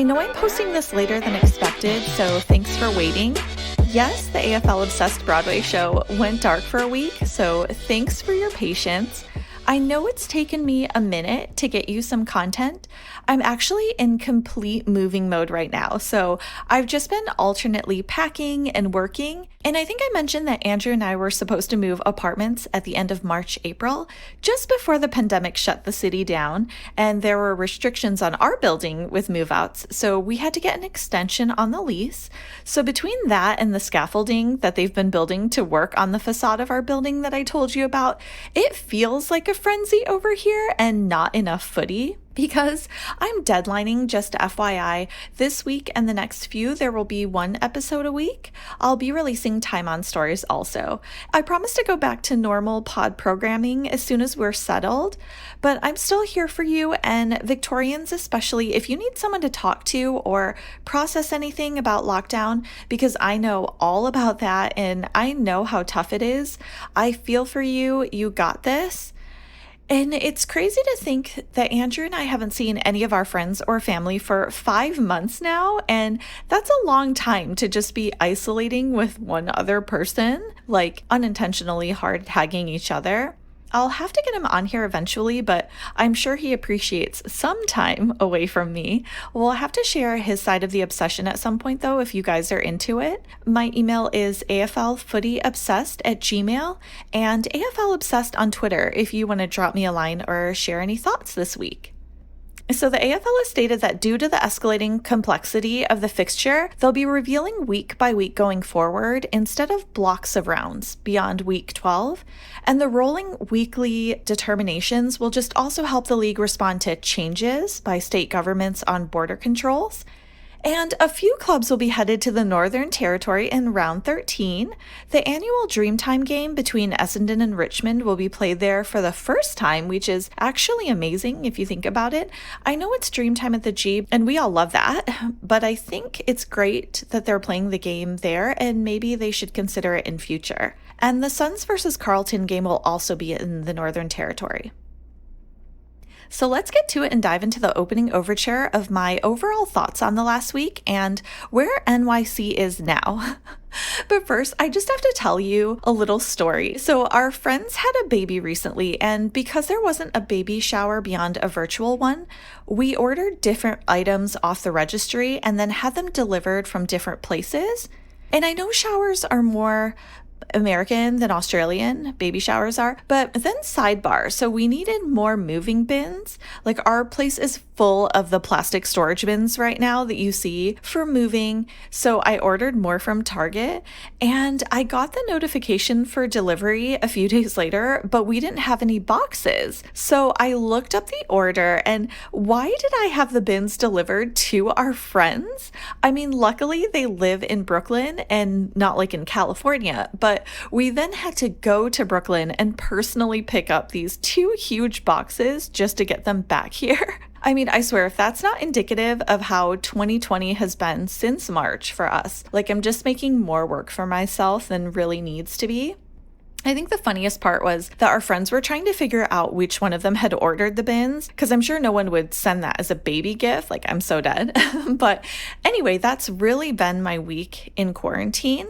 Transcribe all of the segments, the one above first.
know I'm posting this later than expected, so thanks for waiting. Yes, the AFL Obsessed Broadway show went dark for a week, so thanks for your patience. I know it's taken me a minute to get you some content. I'm actually in complete moving mode right now, so I've just been alternately packing and working. And I think I mentioned that Andrew and I were supposed to move apartments at the end of March, April, just before the pandemic shut the city down, and there were restrictions on our building with move-outs, so we had to get an extension on the lease. So between that and the scaffolding that they've been building to work on the facade of our building that I told you about, it feels like a frenzy over here and not enough footy. Because I'm deadlining, just FYI, this week and the next few, there will be one episode a week. I'll be releasing Time on Stories also. I promise to go back to normal pod programming as soon as we're settled, but I'm still here for you, and Victorians especially, if you need someone to talk to or process anything about lockdown, because I know all about that and I know how tough it is. I feel for you. You got this. And it's crazy to think that Andrew and I haven't seen any of our friends or family for 5 months now, and that's a long time to just be isolating with one other person, like unintentionally hard tagging each other. I'll have to get him on here eventually, but I'm sure he appreciates some time away from me. We'll have to share his side of the obsession at some point, though, if you guys are into it. My email is aflfootyobsessed@gmail.com and aflobsessed on Twitter if you want to drop me a line or share any thoughts this week. So the AFL has stated that due to the escalating complexity of the fixture, they'll be revealing week by week going forward instead of blocks of rounds beyond week 12. And the rolling weekly determinations will just also help the league respond to changes by state governments on border controls. And a few clubs will be headed to the Northern Territory in round 13. The annual Dreamtime game between Essendon and Richmond will be played there for the first time, which is actually amazing if you think about it. I know it's Dreamtime at the G, and we all love that, but I think it's great that they're playing the game there, and maybe they should consider it in future. And the Suns versus Carlton game will also be in the Northern Territory. So let's get to it and dive into the opening overture of my overall thoughts on the last week and where NYC is now. But first, I just have to tell you a little story. So our friends had a baby recently, and because there wasn't a baby shower beyond a virtual one, we ordered different items off the registry and then had them delivered from different places. And I know showers are more American than Australian, baby showers are, but then sidebar, so we needed more moving bins. Like, our place is full of the plastic storage bins right now that you see for moving, so I ordered more from Target, and I got the notification for delivery a few days later, but we didn't have any boxes. So I looked up the order, and why did I have the bins delivered to our friends? I mean, luckily they live in Brooklyn and not like in California, but we then had to go to Brooklyn and personally pick up these 2 huge boxes just to get them back here. I mean, I swear, if that's not indicative of how 2020 has been since March for us, like, I'm just making more work for myself than really needs to be. I think the funniest part was that our friends were trying to figure out which one of them had ordered the bins, because I'm sure no one would send that as a baby gift. Like, I'm so dead. But anyway, that's really been my week in quarantine.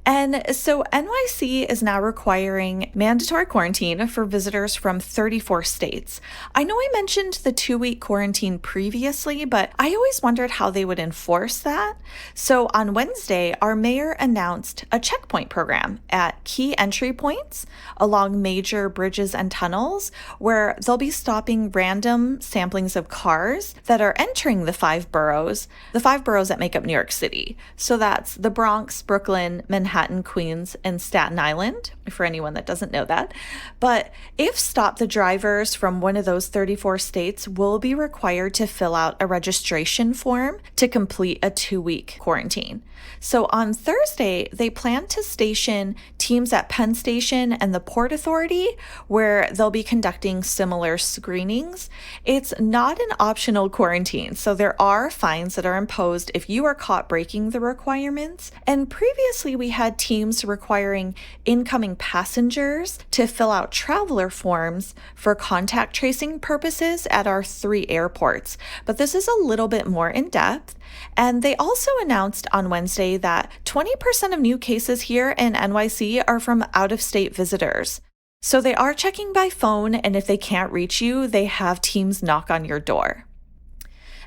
And so NYC is now requiring mandatory quarantine for visitors from 34 states. I know I mentioned the 2-week quarantine previously, but I always wondered how they would enforce that. So on Wednesday, our mayor announced a checkpoint program at key entry points along major bridges and tunnels, where they'll be stopping random samplings of cars that are entering the 5 boroughs that make up New York City. So that's the Bronx, Brooklyn, Manhattan, Queens, and Staten Island, for anyone that doesn't know that. But if stopped, the drivers from one of those 34 states will be required to fill out a registration form to complete a 2-week quarantine. So on Thursday, they plan to station teams at Penn Station and the Port Authority, where they'll be conducting similar screenings. It's not an optional quarantine, so there are fines that are imposed if you are caught breaking the requirements. And previously, we had teams requiring incoming passengers to fill out traveler forms for contact tracing purposes at our 3 airports. But this is a little bit more in depth. And they also announced on Wednesday that 20% of new cases here in NYC are from out-of-state visitors. So they are checking by phone, and if they can't reach you, they have teams knock on your door.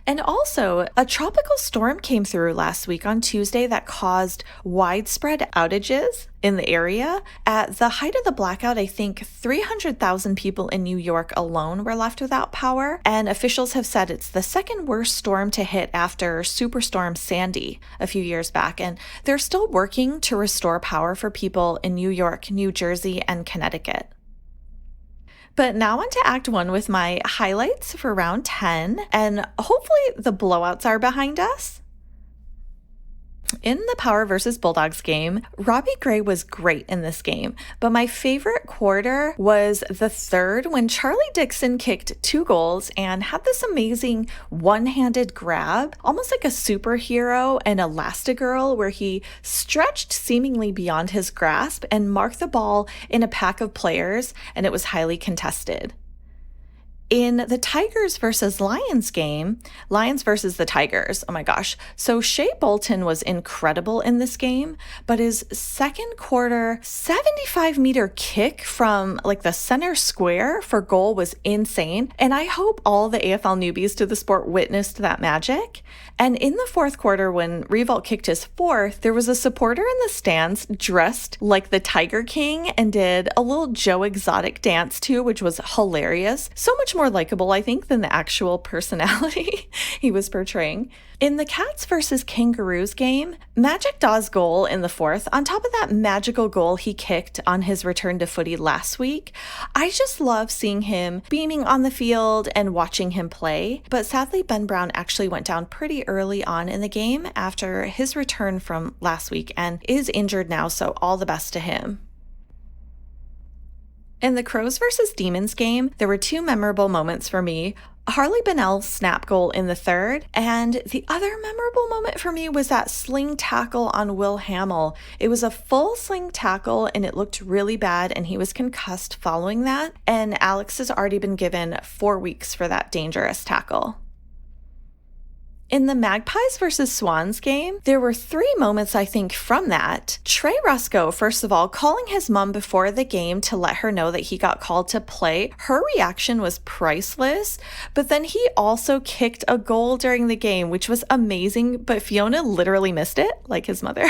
And also, a tropical storm came through last week on Tuesday that caused widespread outages in the area. At the height of the blackout, I think 300,000 people in New York alone were left without power, and officials have said it's the second worst storm to hit after Superstorm Sandy a few years back, and they're still working to restore power for people in New York, New Jersey, and Connecticut. But now on to Act 1 with my highlights for round 10, and hopefully the blowouts are behind us. In the Power versus Bulldogs game, Robbie Gray was great in this game, but my favorite quarter was the third when Charlie Dixon kicked 2 goals and had this amazing one-handed grab, almost like a superhero and Elastigirl, where he stretched seemingly beyond his grasp and marked the ball in a pack of players, and it was highly contested. In the Tigers versus Lions game, Lions versus the Tigers, oh my gosh. So Shea Bolton was incredible in this game, but his second quarter 75-meter kick from like the center square for goal was insane. And I hope all the AFL newbies to the sport witnessed that magic. And in the fourth quarter, when Revolt kicked his fourth, there was a supporter in the stands dressed like the Tiger King and did a little Joe Exotic dance too, which was hilarious. So much more likable, I think, than the actual personality he was portraying. In the Cats versus Kangaroos game, Magic Dawes' goal in the fourth, on top of that magical goal he kicked on his return to footy last week, I just love seeing him beaming on the field and watching him play. But sadly, Ben Brown actually went down pretty early on in the game after his return from last week and is injured now, so all the best to him. In the Crows versus Demons game, there were 2 memorable moments for me. Harley Bennell's snap goal in the third, and the other memorable moment for me was that sling tackle on Will Hamill. It was a full sling tackle and it looked really bad, and he was concussed following that, and Alex has already been given 4 weeks for that dangerous tackle. In the Magpies versus Swans game, there were 3 moments, I think, from that. Trey Rusko, first of all, calling his mom before the game to let her know that he got called to play. Her reaction was priceless, but then he also kicked a goal during the game, which was amazing, but Fiona literally missed it, like his mother.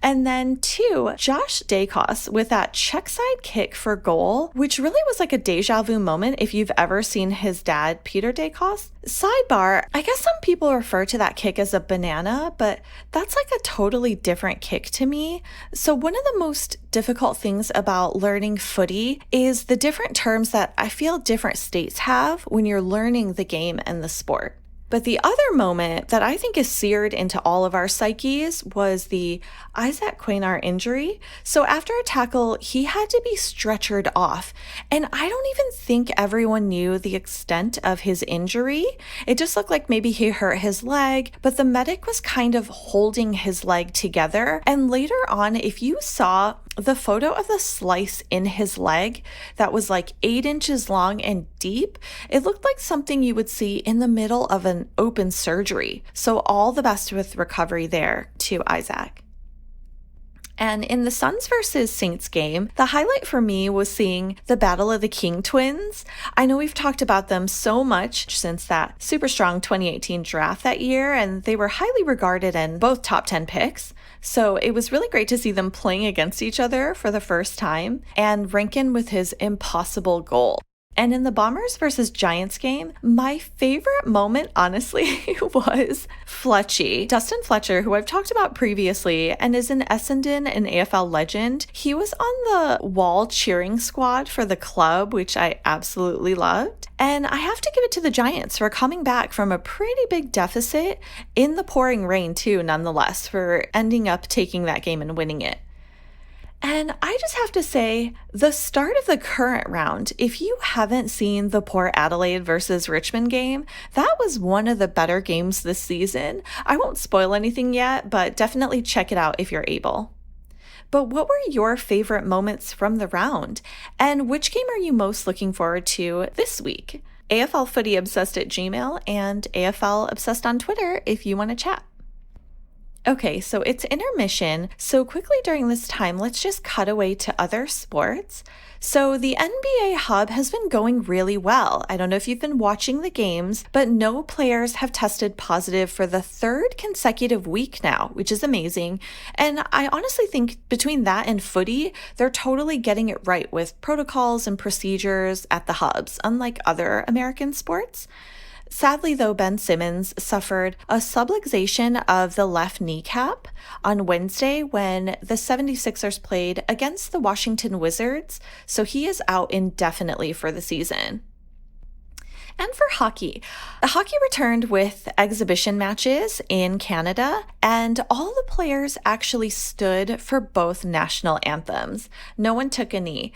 And then 2, Josh Dacos with that check side kick for goal, which really was like a deja vu moment if you've ever seen his dad, Peter Dacos. Sidebar, I guess some people refer to that kick as a banana, but that's like a totally different kick to me. So one of the most difficult things about learning footy is the different terms that I feel different states have when you're learning the game and the sport. But the other moment that I think is seared into all of our psyches was the Isaac Quainar injury. So after a tackle, he had to be stretchered off. And I don't even think everyone knew the extent of his injury. It just looked like maybe he hurt his leg, but the medic was kind of holding his leg together. And later on, if you saw the photo of the slice in his leg that was like 8 inches long and deep, it looked like something you would see in the middle of an open surgery. So all the best with recovery there to Isaac. And in the Suns versus Saints game, the highlight for me was seeing the Battle of the King twins. I know we've talked about them so much since that super strong 2018 draft that year, and they were highly regarded and both top 10 picks. So it was really great to see them playing against each other for the first time, and Rankin with his impossible goal. And in the Bombers versus Giants game, my favorite moment, honestly, was Fletchy. Dustin Fletcher, who I've talked about previously and is an Essendon and AFL legend. He was on the wall cheering squad for the club, which I absolutely loved. And I have to give it to the Giants for coming back from a pretty big deficit in the pouring rain too, nonetheless, for ending up taking that game and winning it. And I just have to say, the start of the current round, if you haven't seen the Port Adelaide versus Richmond game, that was one of the better games this season. I won't spoil anything yet, but definitely check it out if you're able. But what were your favorite moments from the round? And which game are you most looking forward to this week? AFL Footy Obsessed at Gmail and AFL Obsessed on Twitter if you want to chat. Okay, so it's intermission. So quickly during this time, let's just cut away to other sports. So the NBA hub has been going really well. I don't know if you've been watching the games, but no players have tested positive for the third consecutive week now, which is amazing. And I honestly think between that and footy, they're totally getting it right with protocols and procedures at the hubs, unlike other American sports. Sadly, though, Ben Simmons suffered a subluxation of the left kneecap on Wednesday when the 76ers played against the Washington Wizards, so he is out indefinitely for the season. And for hockey returned with exhibition matches in Canada, and all the players actually stood for both national anthems. No one took a knee.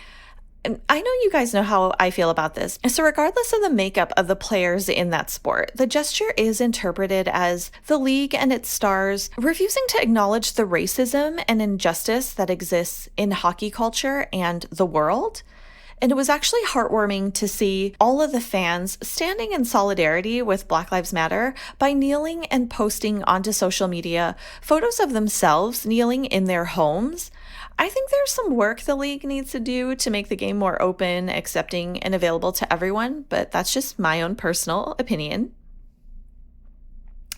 I know you guys know how I feel about this. So regardless of the makeup of the players in that sport, the gesture is interpreted as the league and its stars refusing to acknowledge the racism and injustice that exists in hockey culture and the world. And it was actually heartwarming to see all of the fans standing in solidarity with Black Lives Matter by kneeling and posting onto social media photos of themselves kneeling in their homes. I think there's some work the league needs to do to make the game more open, accepting, and available to everyone, but that's just my own personal opinion.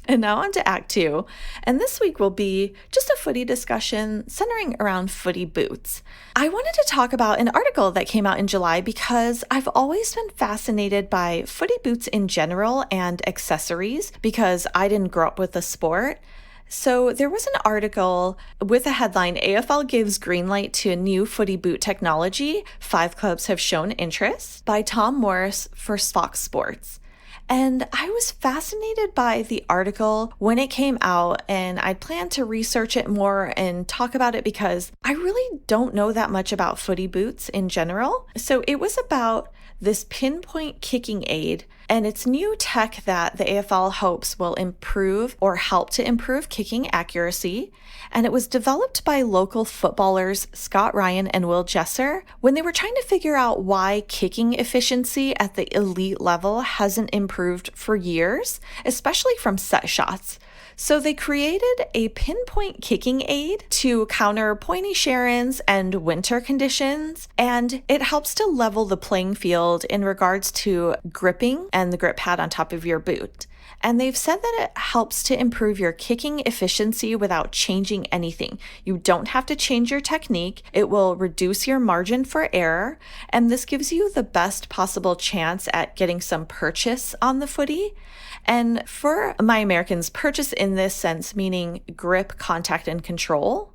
And now on to Act 2, and this week will be just a footy discussion centering around footy boots. I wanted to talk about an article that came out in July because I've always been fascinated by footy boots in general and accessories because I didn't grow up with the sport. So there was an article with a headline, AFL gives green light to a new footy boot technology. 5 clubs have shown interest, by Tom Morris for Fox Sports. And I was fascinated by the article when it came out, and I planned to research it more and talk about it because I really don't know that much about footy boots in general. So it was about this Pinpoint kicking aid, and it's new tech that the AFL hopes will improve or help to improve kicking accuracy. And it was developed by local footballers Scott Ryan and Will Jesser when they were trying to figure out why kicking efficiency at the elite level hasn't improved for years, especially from set shots. So they created a Pinpoint kicking aid to counter pointy sharons and winter conditions, and it helps to level the playing field in regards to gripping and the grip pad on top of your boot. And they've said that it helps to improve your kicking efficiency without changing anything. You don't have to change your technique. It will reduce your margin for error, and this gives you the best possible chance at getting some purchase on the footy. And for my Americans, purchase in this sense, meaning grip, contact, and control.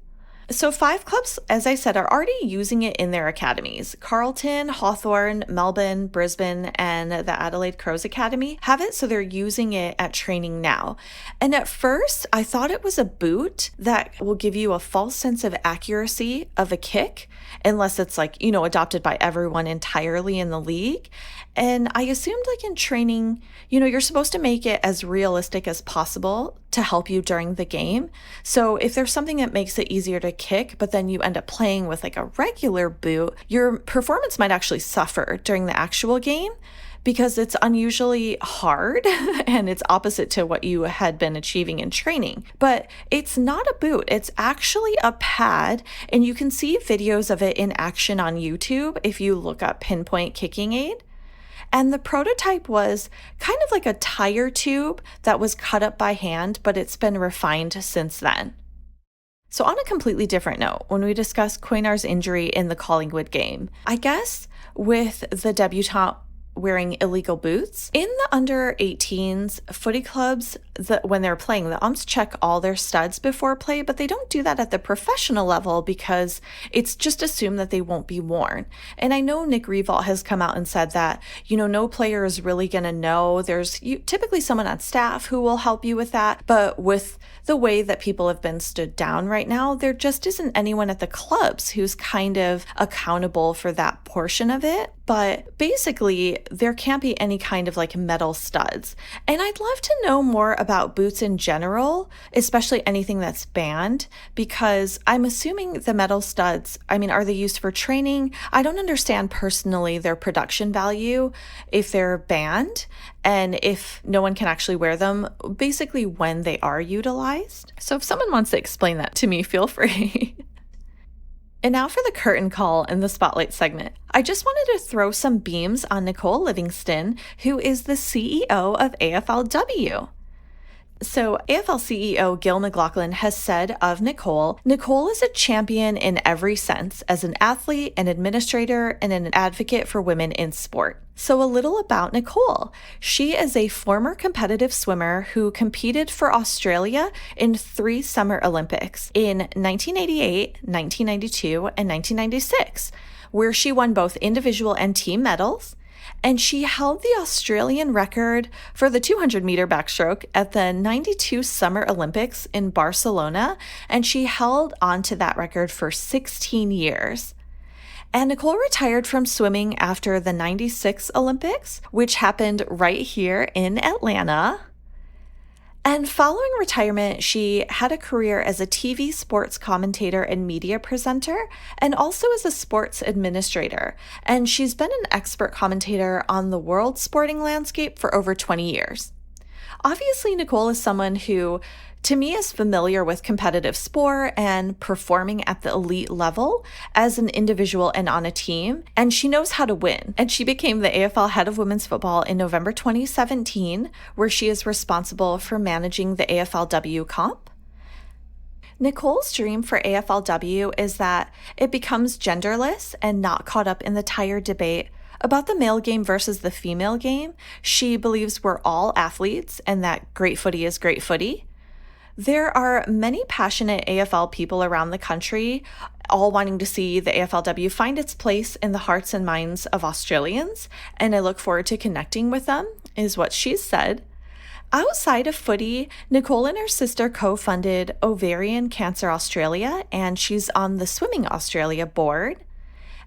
So 5 clubs, as I said, are already using it in their academies. Carlton, Hawthorn, Melbourne, Brisbane, and the Adelaide Crows Academy have it, so they're using it at training now. And at first, I thought it was a boot that will give you a false sense of accuracy of a kick, unless it's adopted by everyone entirely in the league. And I assumed in training, you're supposed to make it as realistic as possible to help you during the game. So if there's something that makes it easier to kick, but then you end up playing with a regular boot, your performance might actually suffer during the actual game because it's unusually hard and it's opposite to what you had been achieving in training. But it's not a boot, it's actually a pad, and you can see videos of it in action on YouTube if you look up Pinpoint kicking aid. And the prototype was kind of like a tire tube that was cut up by hand, but it's been refined since then. So on a completely different note, when we discuss Quaynar's injury in the Collingwood game, I guess with the debutant wearing illegal boots, in the under 18s footy clubs, when they're playing, the umps check all their studs before play, but they don't do that at the professional level because it's just assumed that they won't be worn. And I know Nick Revault has come out and said that, no player is really going to know. There's typically someone on staff who will help you with that, but with the way that people have been stood down right now, there just isn't anyone at the clubs who's kind of accountable for that portion of it. but basically there can't be any kind of like metal studs. And I'd love to know more about boots in general, especially anything that's banned, because I'm assuming the metal studs, are they used for training? I don't understand personally their production value if they're banned and if no one can actually wear them, basically when they are utilized. So if someone wants to explain that to me, feel free. And now for the curtain call in the Spotlight segment. I just wanted to throw some beams on Nicole Livingston, who is the CEO of AFLW. So AFL CEO Gil McLaughlin has said of Nicole is a champion in every sense as an athlete, an administrator, and an advocate for women in sport. So a little about Nicole. She is a former competitive swimmer who competed for Australia in 3 Summer Olympics in 1988, 1992, and 1996, where she won both individual and team medals. And she held the Australian record for the 200-meter backstroke at the 92 Summer Olympics in Barcelona, and she held on to that record for 16 years. And Nicole retired from swimming after the 96 Olympics, which happened right here in Atlanta. And following retirement, she had a career as a TV sports commentator and media presenter, and also as a sports administrator. And she's been an expert commentator on the world sporting landscape for over 20 years. Obviously, Nicole is someone who, to me, is familiar with competitive sport and performing at the elite level as an individual and on a team, and she knows how to win. And she became the AFL head of women's football in November 2017, where she is responsible for managing the AFLW comp. Nicole's dream for AFLW is that it becomes genderless and not caught up in the tired debate about the male game versus the female game. She believes we're all athletes and that great footy is great footy. There are many passionate AFL people around the country, all wanting to see the AFLW find its place in the hearts and minds of Australians, and I look forward to connecting with them, is what she's said. Outside of footy, Nicole and her sister co-funded Ovarian Cancer Australia, and she's on the Swimming Australia board.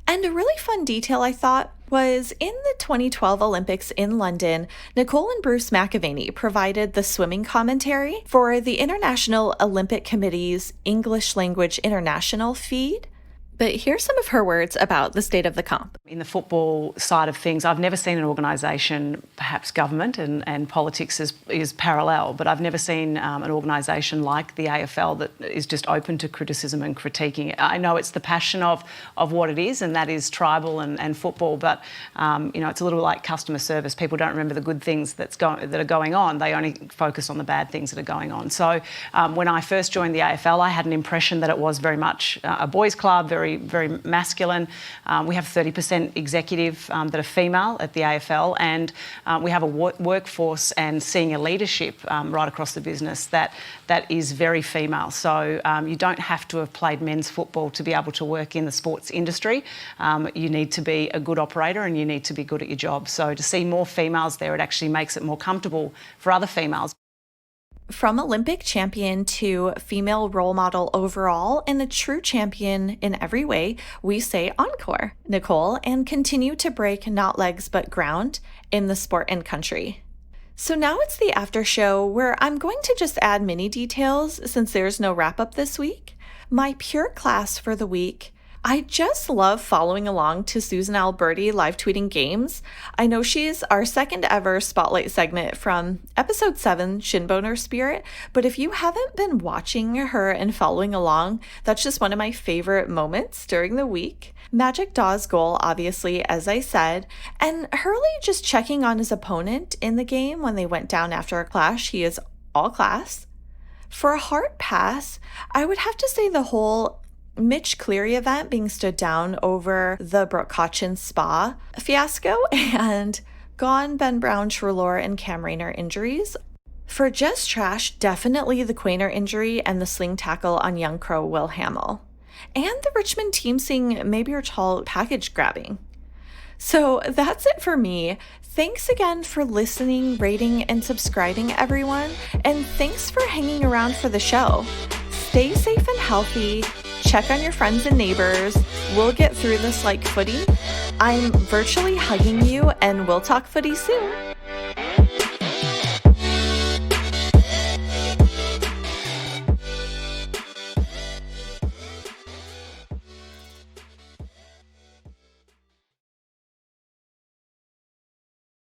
And a really fun detail I thought was in the 2012 Olympics in London, Nicole and Bruce McAvaney provided the swimming commentary for the International Olympic Committee's English Language International feed. But here's some of her words about the state of the comp. In the football side of things, I've never seen an organisation, perhaps government and politics is parallel, but I've never seen an organisation like the AFL that is just open to criticism and critiquing it. I know it's the passion of what it is, and that is tribal and football, but it's a little like customer service. People don't remember the good things that are going on. They only focus on the bad things that are going on. So when I first joined the AFL, I had an impression that it was very much a boys' club, very masculine. We have 30% executive that are female at the AFL, and we have a workforce and senior leadership right across the business that is very female. So you don't have to have played men's football to be able to work in the sports industry. You need to be a good operator and you need to be good at your job. So to see more females there, it actually makes it more comfortable for other females. From Olympic champion to female role model overall and a true champion in every way, we say encore, Nicole, and continue to break not legs but ground in the sport and country. So now it's the after show where I'm going to just add mini details since there's no wrap up this week. My pure class for the week. I just love following along to Susan Alberti live tweeting games. I know she's our second ever Spotlight segment from episode 7, Shinboner Spirit, but if you haven't been watching her and following along, that's just one of my favorite moments during the week. Magic Dawes' goal, obviously, as I said, and Hurley just checking on his opponent in the game when they went down after a clash. He is all class. For a hard pass, I would have to say the whole Mitch Cleary event being stood down over the Brooke Cochin Spa fiasco and gone Ben Brown, Trelaw, and Cam Rayner injuries. For just trash, definitely the Quainer injury and the sling tackle on young Crow Will Hamill. And the Richmond team seeing Mabior Tall package grabbing. So that's it for me. Thanks again for listening, rating, and subscribing, everyone. And thanks for hanging around for the show. Stay safe and healthy. Check on your friends and neighbors. We'll get through this like footy. I'm virtually hugging you, and we'll talk footy soon.